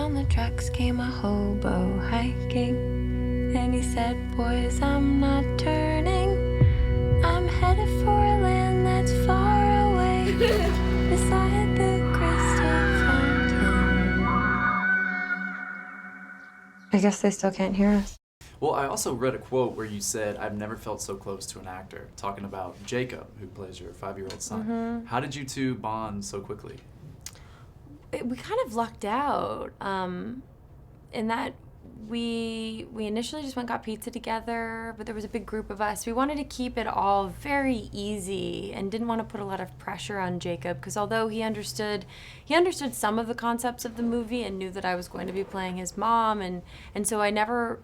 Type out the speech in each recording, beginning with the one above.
down the tracks came a hobo hiking, and he said, boys, I'm not turning. I'm headed for a land that's far away, beside the crystal fountain. I guess they still can't hear us. Well, I also read a quote where you said, I've never felt so close to an actor, talking about Jacob, who plays your 5-year-old son. Mm-hmm. How did you two bond so quickly? We kind of lucked out in that we initially just went and got pizza together, but there was a big group of us. We wanted to keep it all very easy and didn't want to put a lot of pressure on Jacob, because although he understood some of the concepts of the movie and knew that I was going to be playing his mom, and so I never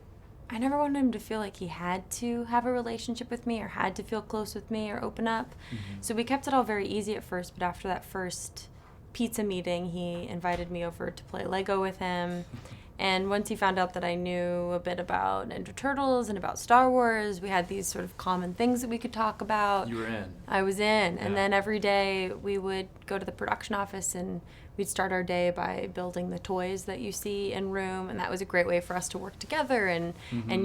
wanted him to feel like he had to have a relationship with me or had to feel close with me or open up. Mm-hmm. So we kept it all very easy at first, but after that first pizza meeting, he invited me over to play Lego with him. And once he found out that I knew a bit about Ninja Turtles and about Star Wars, we had these sort of common things that we could talk about. You were in. I was in. Yeah. And then every day we would go to the production office and we'd start our day by building the toys that you see in room. And that was a great way for us to work together and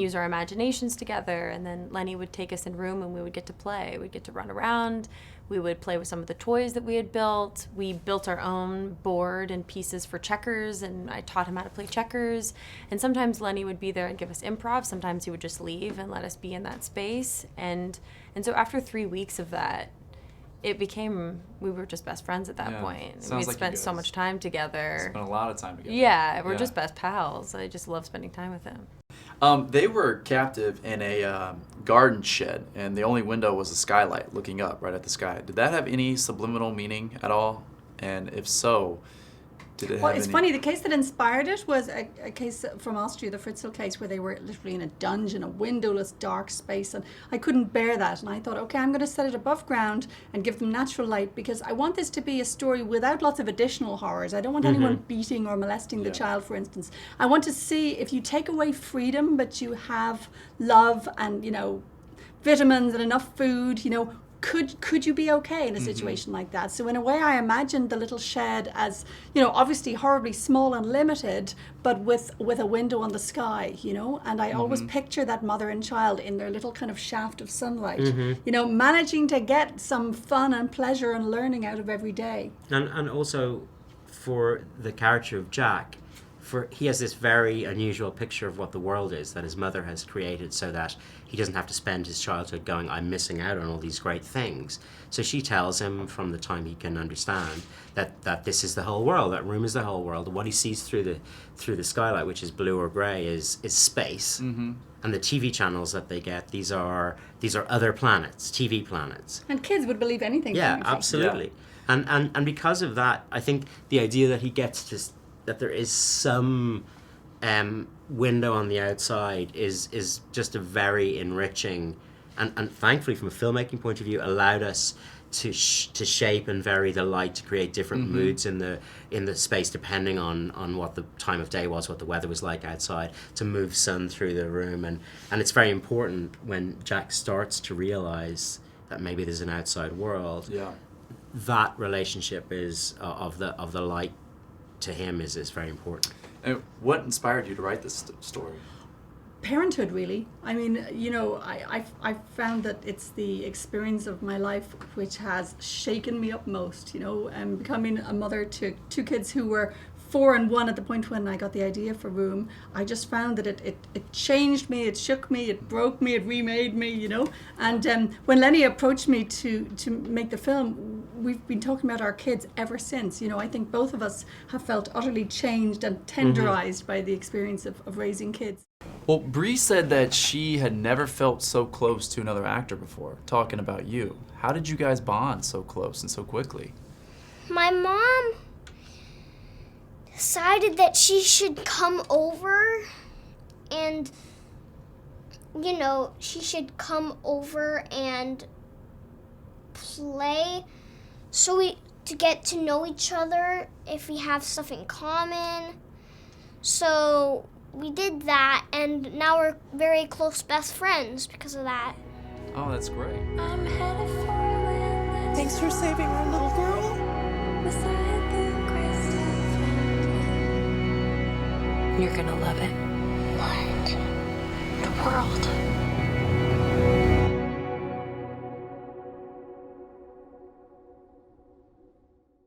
use our imaginations together. And then Lenny would take us in room and we would get to play. We'd get to run around. We would play with some of the toys that we had built. We built our own board and pieces for checkers, and I taught him how to play checkers. And sometimes Lenny would be there and give us improv. Sometimes he would just leave and let us be in that space. And so after 3 weeks of that, it became, we were just best friends at that point. We'd spent so much time together. Spent a lot of time together. Yeah, we're just best pals. I just love spending time with him. They were captive in a garden shed, and the only window was a skylight looking up right at the sky. Did that have any subliminal meaning at all? And if so, did it have it's funny, the case that inspired it was a case from Austria, the Fritzl case, where they were literally in a dungeon, a windowless, dark space, and I couldn't bear that. And I thought, okay, I'm going to set it above ground and give them natural light, because I want this to be a story without lots of additional horrors. I don't want anyone beating or molesting the child, for instance. I want to see if you take away freedom, but you have love and, vitamins and enough food, could you be okay in a situation like that? So in a way, I imagined the little shed as, obviously horribly small and limited, but with a window on the sky, and I always picture that mother and child in their little kind of shaft of sunlight, managing to get some fun and pleasure and learning out of every day. And also for the character of Jack, he has this very unusual picture of what the world is that his mother has created, so that he doesn't have to spend his childhood going, I'm missing out on all these great things. So she tells him from the time he can understand that this is the whole world, that room is the whole world. What he sees through the skylight, which is blue or grey, is space. And the TV channels that they get, these are other planets, TV planets. And kids would believe anything. Yeah, absolutely. Yeah. And because of that, I think the idea that he gets to that there is some window on the outside is just a very enriching and thankfully from a filmmaking point of view allowed us to shape and vary the light to create different moods in the space depending on what the time of day was, what the weather was like outside, to move sun through the room, and it's very important when Jack starts to realize that maybe there's an outside world. Yeah. That relationship is of the light to him is very important. And what inspired you to write this story? Parenthood, really. I mean, I found that it's the experience of my life which has shaken me up most, and becoming a mother to two kids who were 4 and 1 at the point when I got the idea for Room. I just found that it changed me, it shook me, it broke me, it remade me, And when Lenny approached me to make the film, we've been talking about our kids ever since. I think both of us have felt utterly changed and tenderized by the experience of raising kids. Well, Bree said that she had never felt so close to another actor before, talking about you. How did you guys bond so close and so quickly? My mom decided that she should come over and, she should come over and play to get to know each other if we have stuff in common. So we did that, and now we're very close best friends because of that. Oh, that's great. I'm headed for a land that's Thanks for saving our little girl. beside the crystal fountain. You're gonna love it. What? The world.